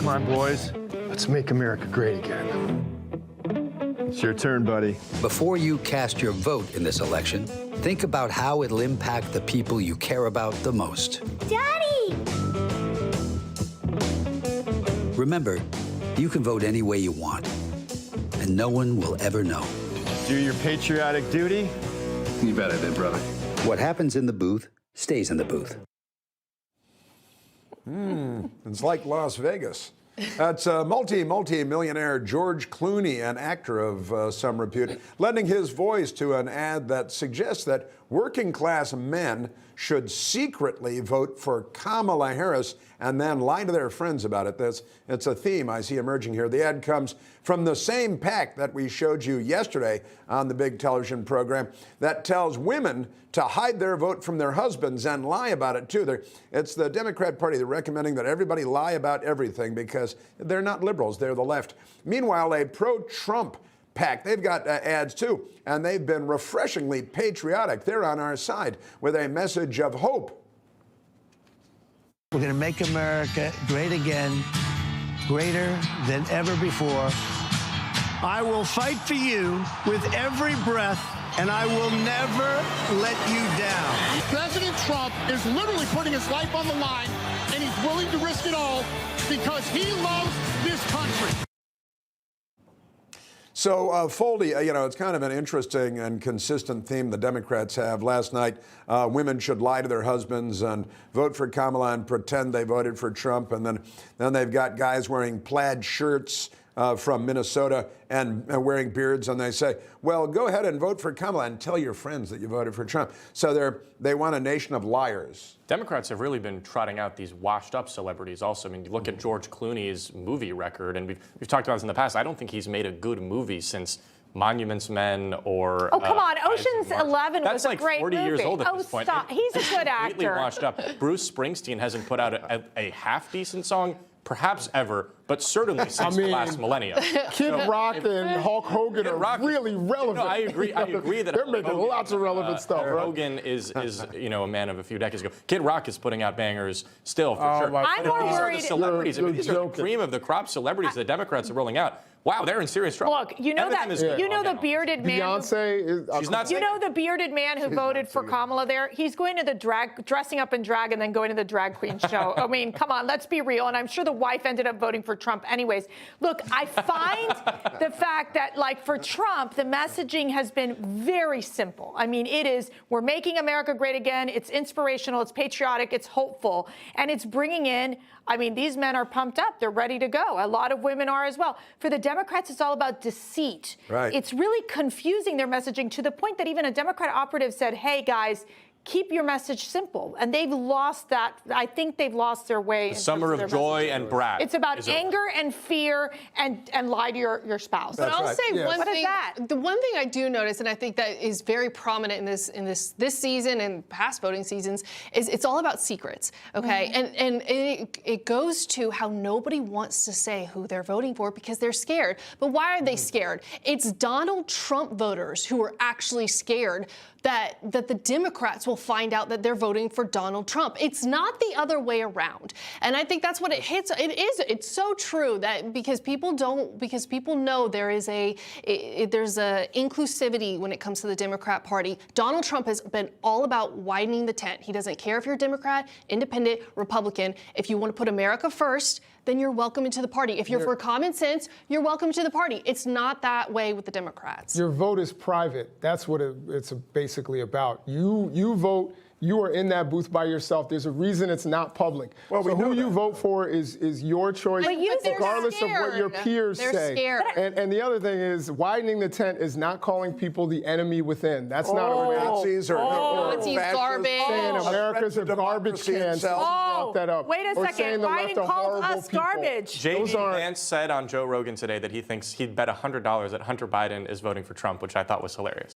Come on, boys. Let's make America great again. It's your turn, buddy. Before you cast your vote in this election, think about how it'll impact the people you care about the most. Daddy! Remember, you can vote any way you want, and no one will ever know. Do your patriotic duty. You bet I did, brother. What happens in the booth stays in the booth. It's like Las Vegas. That's multi-millionaire George Clooney, an actor of some repute, lending his voice to an ad that suggests that working-class men should secretly vote for Kamala Harris and then lie to their friends about it. It's a theme I see emerging here. The ad comes from the same PAC that we showed you yesterday on the big television program that tells women to hide their vote from their husbands and lie about it, too. It's the Democrat Party. They're recommending that everybody lie about everything because they're not liberals. They're the left. Meanwhile, a pro-Trump PAC, they've got ads too, and they've been refreshingly patriotic. They're on our side with a message of hope. We're going to make America great again, greater than ever before. I will fight for you with every breath, and I will never let you down. President Trump is literally putting his life on the line, and he's willing to risk it all because he loves this country. So, Foldi, it's kind of an interesting and consistent theme the Democrats have. Last night, women should lie to their husbands and vote for Kamala and pretend they voted for Trump. And then they've got guys wearing plaid shirts from Minnesota and wearing beards, and they say, well, go ahead and vote for Kamala and tell your friends that you voted for Trump. So they want a nation of liars. Democrats have really been trotting out these washed-up celebrities also. I mean, you look at George Clooney's movie record, and we've talked about this in the past. I don't think he's made a good movie since Monuments Men or... Oh, come on. Ocean's 11 was a great movie. That's like 40 years old at this point. Stop. He's a good actor. Completely washed up. Bruce Springsteen hasn't put out a half-decent song perhaps ever, but certainly since the last millennium. Kid Rock and Hulk Hogan are really relevant. I agree that they're making lots of relevant stuff. Hogan is a man of a few decades ago. Kid Rock is putting out bangers still, for sure. I'm more these worried. Are the celebrities. These are the cream of the crop celebrities the Democrats are rolling out. Wow, they're in serious trouble. Look, the bearded man. Beyonce is. She's not. The bearded man who voted for Kamala there. He's going to the dressing up in drag, and then going to the drag queen show. I mean, come on, let's be real. And I'm sure the wife ended up voting for Trump anyways. Look, I find the fact that, like, for Trump, the messaging has been very simple. I mean, it is, we're making America great again. It's inspirational. It's patriotic. It's hopeful, and it's bringing in. I mean, these men are pumped up. They're ready to go. A lot of women are as well. For the Democrats, it's all about deceit. Right. It's really confusing their messaging to the point that even a Democrat operative said, hey, guys, keep your message simple. And they've lost that. I think they've lost their way. The summer of joy and brag. It's about anger and fear and lie to your spouse. But I'll say one What thing. is that? The one thing I do notice, and I think that is very prominent in this season and past voting seasons, is it's all about secrets. Okay, and it goes to how nobody wants to say who they're voting for because they're scared. But why are they scared? It's Donald Trump voters who are actually scared that the Democrats will find out that they're voting for Donald Trump. It's not the other way around. And I think that's what it hits. It's so true that because people know there's a inclusivity when it comes to the Democrat Party. Donald Trump has been all about widening the tent. He doesn't care if you're Democrat, Independent, Republican. If you want to put America first, then you're welcome into the party. If you're for common sense, you're welcome to the party. It's not that way with the Democrats. Your vote is private. That's what it's basically about. You vote. You are in that booth by yourself. There's a reason it's not public. Well, so who you vote for is your choice, regardless of what your peers say. They're scared. And the other thing is, widening the tent is not calling people the enemy within. That's not a Nazis or Nazis, garbage. saying America's a garbage can. Brought that up. Wait a second. Biden called us garbage. J.D. Vance said on Joe Rogan today that he thinks he'd bet $100 that Hunter Biden is voting for Trump, which I thought was hilarious.